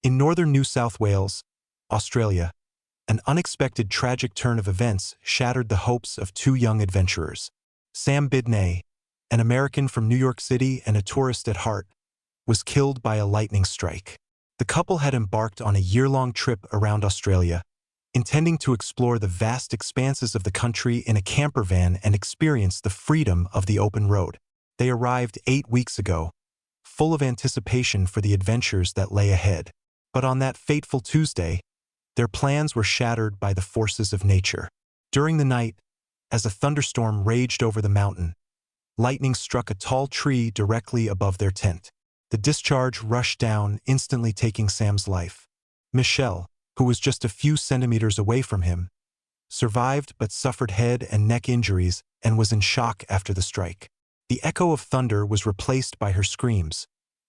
In northern New South Wales, Australia, an unexpected tragic turn of events shattered the hopes of two young adventurers. Sam Bidney, an American from New York City and a tourist at heart, was killed by a lightning strike. The couple had embarked on a year-long trip around Australia, intending to explore the vast expanses of the country in a camper van and experience the freedom of the open road. They arrived 8 weeks ago, full of anticipation for the adventures that lay ahead. But on that fateful Tuesday, their plans were shattered by the forces of nature. During the night, as a thunderstorm raged over the mountain, lightning struck a tall tree directly above their tent. The discharge rushed down, instantly taking Sam's life. Michelle, who was just a few centimeters away from him, survived but suffered head and neck injuries and was in shock after the strike. The echo of thunder was replaced by her screams,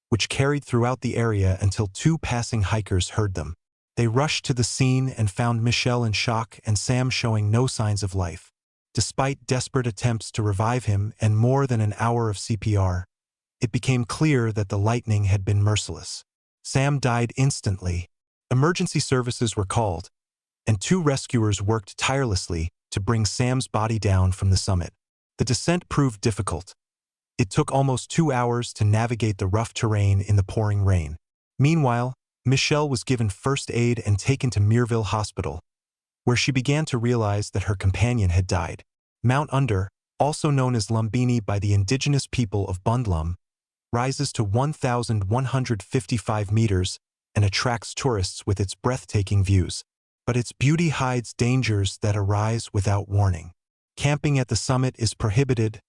which carried throughout the area until two passing hikers heard them. They rushed to the scene and found Michelle in shock and Sam showing no signs of life. Despite desperate attempts to revive him and more than an hour of CPR, it became clear that the lightning had been merciless. Sam died instantly. Emergency services were called, and two rescuers worked tirelessly to bring Sam's body down from the summit. The descent proved difficult. It took almost 2 hours to navigate the rough terrain in the pouring rain. Meanwhile, Michelle was given first aid and taken to Mireville Hospital, where she began to realize that her companion had died. Mount Under, also known as Lumbini by the indigenous people of Bundlum, rises to 1,155 meters and attracts tourists with its breathtaking views. But its beauty hides dangers that arise without warning. Camping at the summit is prohibited,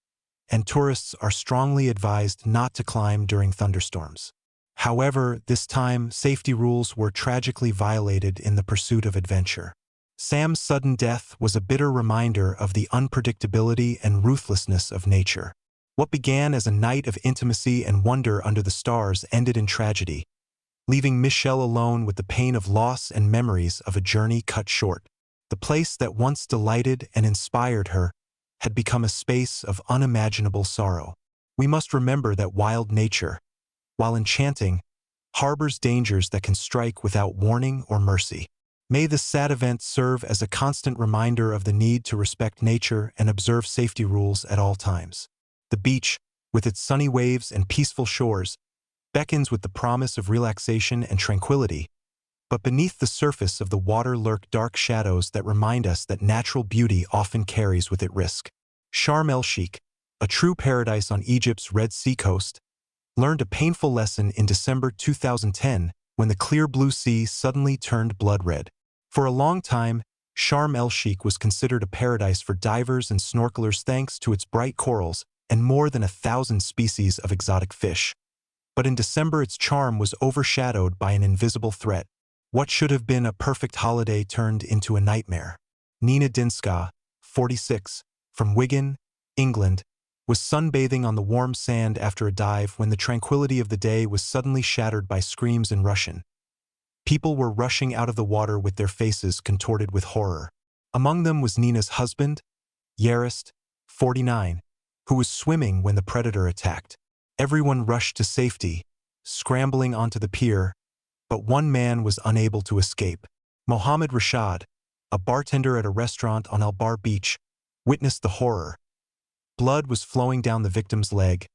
and tourists are strongly advised not to climb during thunderstorms. However, this time, safety rules were tragically violated in the pursuit of adventure. Sam's sudden death was a bitter reminder of the unpredictability and ruthlessness of nature. What began as a night of intimacy and wonder under the stars ended in tragedy, leaving Michelle alone with the pain of loss and memories of a journey cut short. The place that once delighted and inspired her had become a space of unimaginable sorrow. We must remember that wild nature, while enchanting, harbors dangers that can strike without warning or mercy. May this sad event serve as a constant reminder of the need to respect nature and observe safety rules at all times. The beach, with its sunny waves and peaceful shores, beckons with the promise of relaxation and tranquility, but beneath the surface of the water lurk dark shadows that remind us that natural beauty often carries with it risk. Sharm el-Sheikh, a true paradise on Egypt's Red Sea coast, learned a painful lesson in December 2010 when the clear blue sea suddenly turned blood red. For a long time, Sharm el-Sheikh was considered a paradise for divers and snorkelers thanks to its bright corals and more than 1,000 species of exotic fish. But in December its charm was overshadowed by an invisible threat. What should have been a perfect holiday turned into a nightmare. Nina Dinska, 46, from Wigan, England, was sunbathing on the warm sand after a dive when the tranquility of the day was suddenly shattered by screams in Russian. People were rushing out of the water with their faces contorted with horror. Among them was Nina's husband, Yarist, 49, who was swimming when the predator attacked. Everyone rushed to safety, scrambling onto the pier, but one man was unable to escape. Mohammed Rashad, a bartender at a restaurant on Al-Bar Beach, witnessed the horror. Blood was flowing down the victim's leg,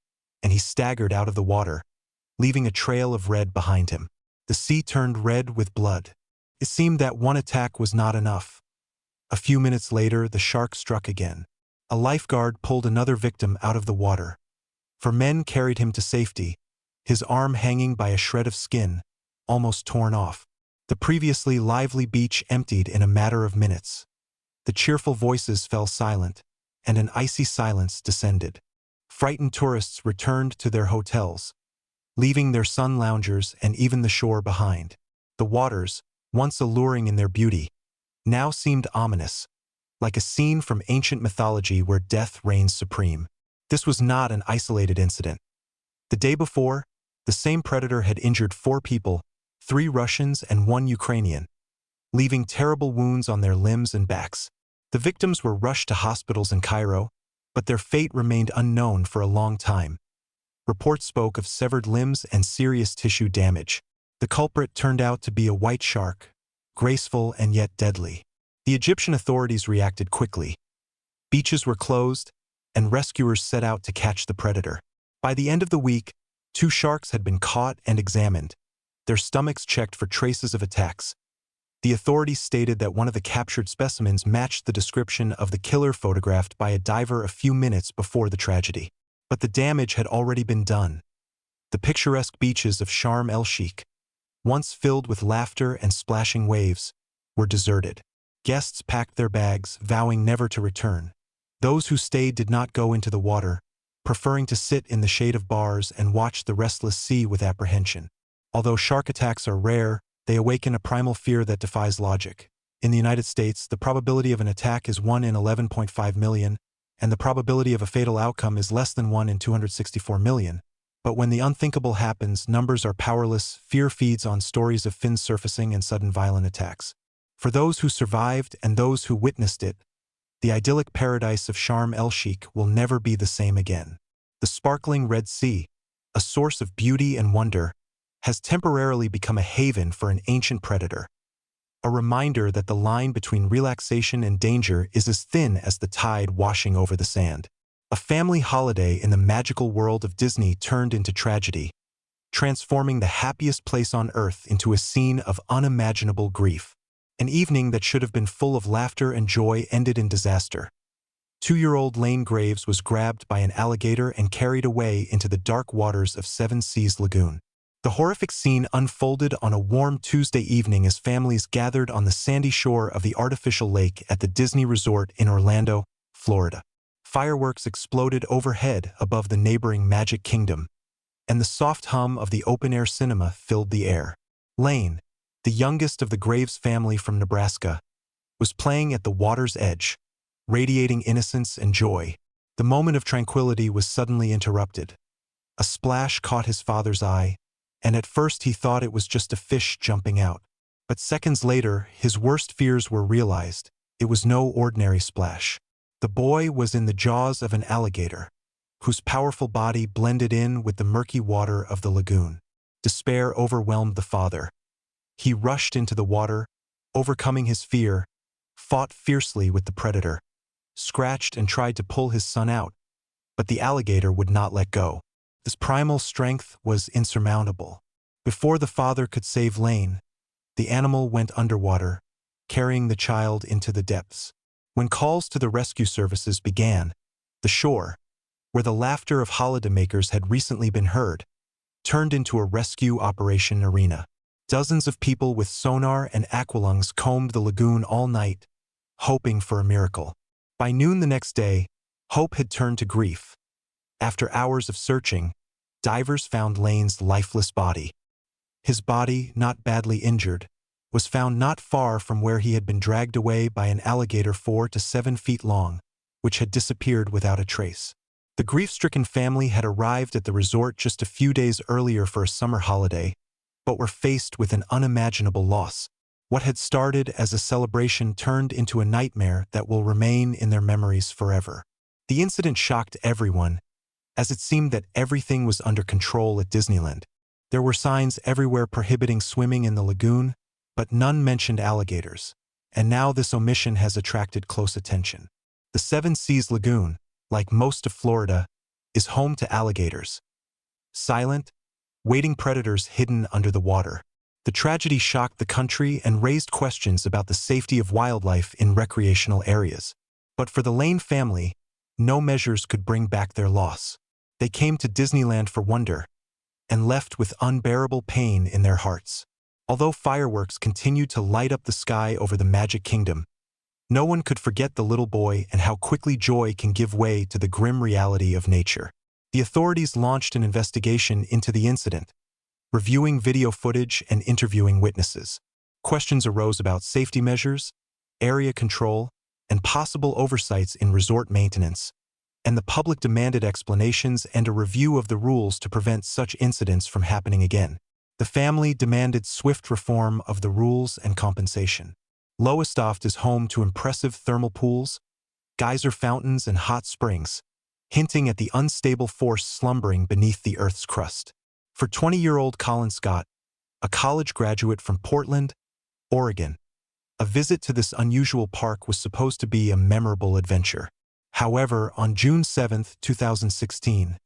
and he staggered out of the water, leaving a trail of red behind him. The sea turned red with blood. It seemed that one attack was not enough. A few minutes later, the shark struck again. A lifeguard pulled another victim out of the water. 4 men carried him to safety, his arm hanging by a shred of skin, almost torn off. The previously lively beach emptied in a matter of minutes. The cheerful voices fell silent, and an icy silence descended. Frightened tourists returned to their hotels, leaving their sun loungers and even the shore behind. The waters, once alluring in their beauty, now seemed ominous, like a scene from ancient mythology where death reigns supreme. This was not an isolated incident. The day before, the same predator had injured 4 people, 3 Russians and 1 Ukrainian, leaving terrible wounds on their limbs and backs. The victims were rushed to hospitals in Cairo, but their fate remained unknown for a long time. Reports spoke of severed limbs and serious tissue damage. The culprit turned out to be a white shark, graceful and yet deadly. The Egyptian authorities reacted quickly. Beaches were closed, and rescuers set out to catch the predator. By the end of the week, 2 sharks had been caught and examined, their stomachs checked for traces of attacks. The authorities stated that one of the captured specimens matched the description of the killer photographed by a diver a few minutes before the tragedy. But the damage had already been done. The picturesque beaches of Sharm el-Sheikh, once filled with laughter and splashing waves, were deserted. Guests packed their bags, vowing never to return. Those who stayed did not go into the water, preferring to sit in the shade of bars and watch the restless sea with apprehension. Although shark attacks are rare, they awaken a primal fear that defies logic. In the United States, the probability of an attack is 1 in 11.5 million, and the probability of a fatal outcome is less than 1 in 264 million. But when the unthinkable happens, numbers are powerless, fear feeds on stories of fins surfacing and sudden violent attacks. For those who survived and those who witnessed it, the idyllic paradise of Sharm el-Sheikh will never be the same again. The sparkling Red Sea, a source of beauty and wonder, has temporarily become a haven for an ancient predator. A reminder that the line between relaxation and danger is as thin as the tide washing over the sand. A family holiday in the magical world of Disney turned into tragedy, transforming the happiest place on earth into a scene of unimaginable grief. An evening that should have been full of laughter and joy ended in disaster. 2-year-old Lane Graves was grabbed by an alligator and carried away into the dark waters of Seven Seas Lagoon. The horrific scene unfolded on a warm Tuesday evening as families gathered on the sandy shore of the artificial lake at the Disney Resort in Orlando, Florida. Fireworks exploded overhead above the neighboring Magic Kingdom, and the soft hum of the open-air cinema filled the air. Lane, the youngest of the Graves family from Nebraska, was playing at the water's edge, radiating innocence and joy. The moment of tranquility was suddenly interrupted. A splash caught his father's eye, and at first he thought it was just a fish jumping out. But seconds later, his worst fears were realized. It was no ordinary splash. The boy was in the jaws of an alligator, whose powerful body blended in with the murky water of the lagoon. Despair overwhelmed the father. He rushed into the water, overcoming his fear, fought fiercely with the predator, scratched and tried to pull his son out, but the alligator would not let go. This primal strength was insurmountable. Before the father could save Lane, the animal went underwater, carrying the child into the depths. When calls to the rescue services began, the shore, where the laughter of holidaymakers had recently been heard, turned into a rescue operation arena. Dozens of people with sonar and aqualungs combed the lagoon all night, hoping for a miracle. By noon the next day, hope had turned to grief. After hours of searching, divers found Lane's lifeless body. His body, not badly injured, was found not far from where he had been dragged away by an alligator 4 to 7 feet long, which had disappeared without a trace. The grief-stricken family had arrived at the resort just a few days earlier for a summer holiday, but were faced with an unimaginable loss. What had started as a celebration turned into a nightmare that will remain in their memories forever. The incident shocked everyone, as it seemed that everything was under control at Disneyland. There were signs everywhere prohibiting swimming in the lagoon, but none mentioned alligators, and now this omission has attracted close attention. The Seven Seas Lagoon, like most of Florida, is home to alligators. Silent, waiting predators hidden under the water. The tragedy shocked the country and raised questions about the safety of wildlife in recreational areas. But for the Lane family, no measures could bring back their loss. They came to Disneyland for wonder, and left with unbearable pain in their hearts. Although fireworks continued to light up the sky over the Magic Kingdom, no one could forget the little boy and how quickly joy can give way to the grim reality of nature. The authorities launched an investigation into the incident, reviewing video footage and interviewing witnesses. Questions arose about safety measures, area control, and possible oversights in resort maintenance, and the public demanded explanations and a review of the rules to prevent such incidents from happening again. The family demanded swift reform of the rules and compensation. Lowestoft is home to impressive thermal pools, geyser fountains, and hot springs, hinting at the unstable force slumbering beneath the Earth's crust. For 20-year-old Colin Scott, a college graduate from Portland, Oregon. A visit to this unusual park was supposed to be a memorable adventure. However, on June 7, 2016,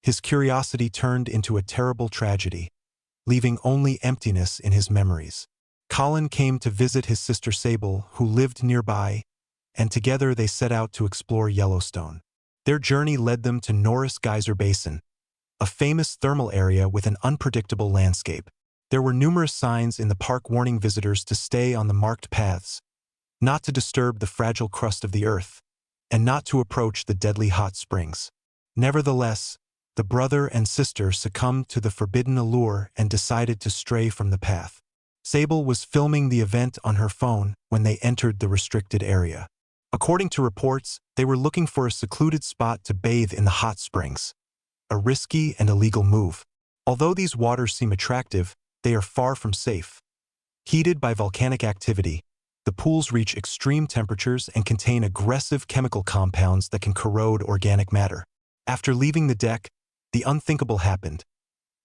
his curiosity turned into a terrible tragedy, leaving only emptiness in his memories. Colin came to visit his sister Sable, who lived nearby, and together they set out to explore Yellowstone. Their journey led them to Norris Geyser Basin, a famous thermal area with an unpredictable landscape. There were numerous signs in the park warning visitors to stay on the marked paths, not to disturb the fragile crust of the earth, and not to approach the deadly hot springs. Nevertheless, the brother and sister succumbed to the forbidden allure and decided to stray from the path. Sable was filming the event on her phone when they entered the restricted area. According to reports, they were looking for a secluded spot to bathe in the hot springs, a risky and illegal move. Although these waters seem attractive, they are far from safe. Heated by volcanic activity, the pools reach extreme temperatures and contain aggressive chemical compounds that can corrode organic matter. After leaving the deck, the unthinkable happened.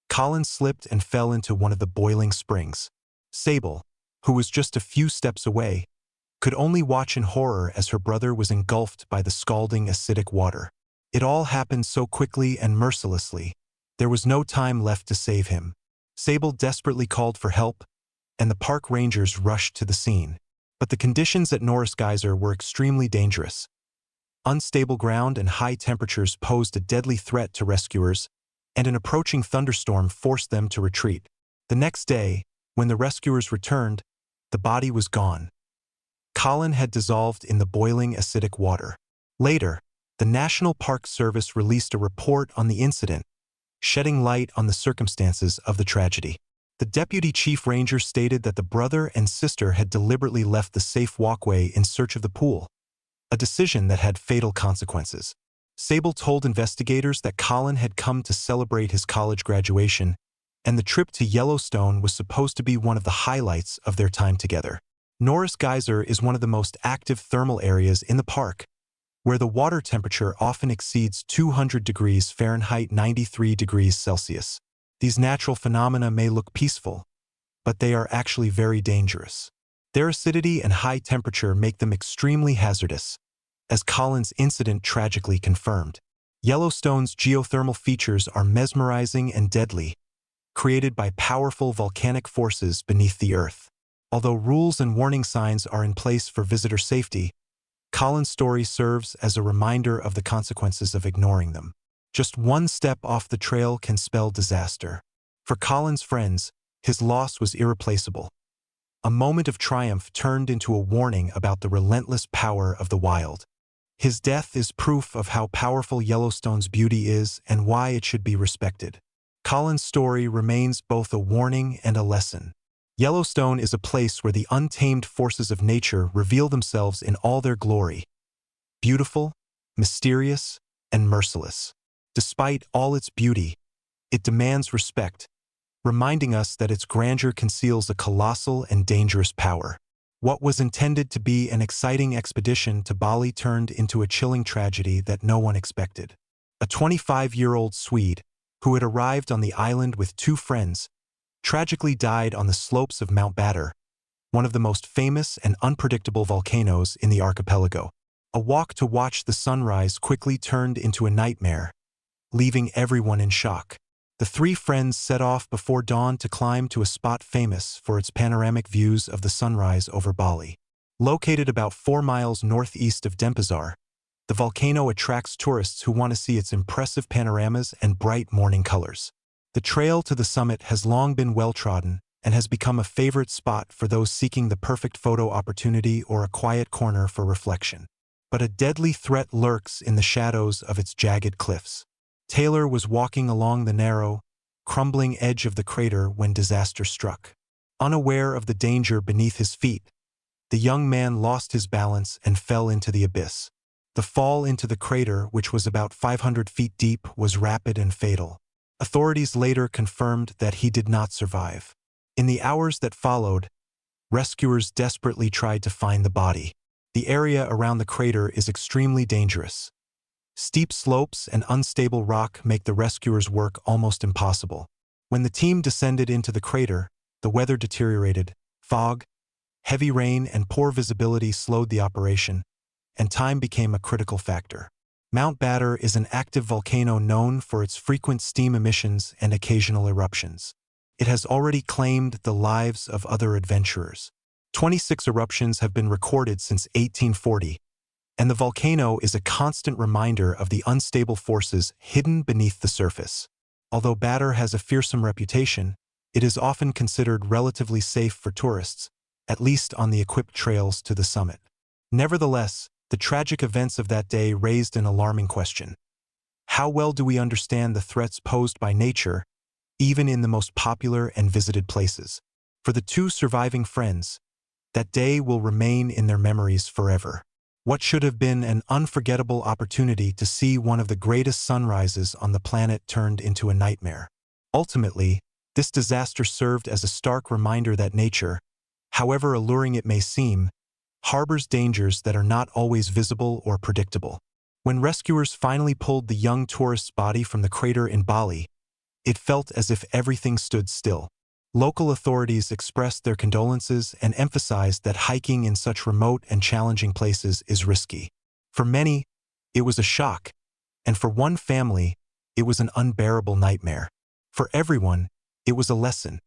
Colin slipped and fell into one of the boiling springs. Sable, who was just a few steps away, could only watch in horror as her brother was engulfed by the scalding acidic water. It all happened so quickly and mercilessly, there was no time left to save him. Sable desperately called for help, and the park rangers rushed to the scene. But the conditions at Norris Geyser were extremely dangerous. Unstable ground and high temperatures posed a deadly threat to rescuers, and an approaching thunderstorm forced them to retreat. The next day, when the rescuers returned, the body was gone. Colin had dissolved in the boiling acidic water. Later, the National Park Service released a report on the incident, shedding light on the circumstances of the tragedy. The deputy chief ranger stated that the brother and sister had deliberately left the safe walkway in search of the pool, a decision that had fatal consequences. Sable told investigators that Colin had come to celebrate his college graduation, and the trip to Yellowstone was supposed to be one of the highlights of their time together. Norris Geyser is one of the most active thermal areas in the park, where the water temperature often exceeds 200 degrees Fahrenheit 93 degrees Celsius. These natural phenomena may look peaceful, but they are actually very dangerous. Their acidity and high temperature make them extremely hazardous, as Colin's incident tragically confirmed. Yellowstone's geothermal features are mesmerizing and deadly, created by powerful volcanic forces beneath the earth. Although rules and warning signs are in place for visitor safety, Colin's story serves as a reminder of the consequences of ignoring them. Just one step off the trail can spell disaster. For Colin's friends, his loss was irreplaceable. A moment of triumph turned into a warning about the relentless power of the wild. His death is proof of how powerful Yellowstone's beauty is and why it should be respected. Colin's story remains both a warning and a lesson. Yellowstone is a place where the untamed forces of nature reveal themselves in all their glory, beautiful, mysterious, and merciless. Despite all its beauty, it demands respect, reminding us that its grandeur conceals a colossal and dangerous power. What was intended to be an exciting expedition to Bali turned into a chilling tragedy that no one expected. A 25-year-old Swede, who had arrived on the island with two friends, tragically died on the slopes of Mount Batur, one of the most famous and unpredictable volcanoes in the archipelago. A walk to watch the sunrise quickly turned into a nightmare, leaving everyone in shock. The three friends set off before dawn to climb to a spot famous for its panoramic views of the sunrise over Bali. Located about 4 miles northeast of Denpasar, the volcano attracts tourists who want to see its impressive panoramas and bright morning colors. The trail to the summit has long been well-trodden and has become a favorite spot for those seeking the perfect photo opportunity or a quiet corner for reflection. But a deadly threat lurks in the shadows of its jagged cliffs. Taylor was walking along the narrow, crumbling edge of the crater when disaster struck. Unaware of the danger beneath his feet, the young man lost his balance and fell into the abyss. The fall into the crater, which was about 500 feet deep, was rapid and fatal. Authorities later confirmed that he did not survive. In the hours that followed, rescuers desperately tried to find the body. The area around the crater is extremely dangerous. Steep slopes and unstable rock make the rescuers' work almost impossible. When the team descended into the crater, the weather deteriorated. Fog, heavy rain, and poor visibility slowed the operation, and time became a critical factor. Mount Batur is an active volcano known for its frequent steam emissions and occasional eruptions. It has already claimed the lives of other adventurers. 26 eruptions have been recorded since 1840, and the volcano is a constant reminder of the unstable forces hidden beneath the surface. Although Batur has a fearsome reputation, it is often considered relatively safe for tourists, at least on the equipped trails to the summit. Nevertheless, the tragic events of that day raised an alarming question. How well do we understand the threats posed by nature, even in the most popular and visited places? For the two surviving friends, that day will remain in their memories forever. What should have been an unforgettable opportunity to see one of the greatest sunrises on the planet turned into a nightmare. Ultimately, this disaster served as a stark reminder that nature, however alluring it may seem, harbors dangers that are not always visible or predictable. When rescuers finally pulled the young tourist's body from the crater in Bali, it felt as if everything stood still. Local authorities expressed their condolences and emphasized that hiking in such remote and challenging places is risky. For many, it was a shock, and for one family, it was an unbearable nightmare. For everyone, it was a lesson.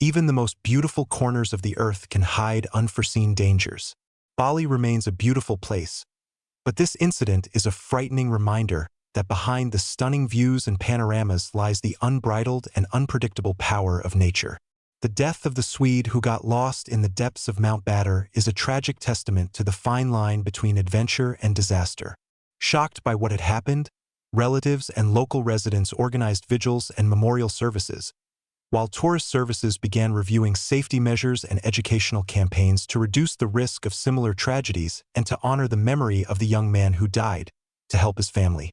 Even the most beautiful corners of the earth can hide unforeseen dangers. Bali remains a beautiful place, but this incident is a frightening reminder that behind the stunning views and panoramas lies the unbridled and unpredictable power of nature. The death of the Swede who got lost in the depths of Mount Batur is a tragic testament to the fine line between adventure and disaster. Shocked by what had happened, relatives and local residents organized vigils and memorial services, while tourist services began reviewing safety measures and educational campaigns to reduce the risk of similar tragedies and to honor the memory of the young man who died, to help his family.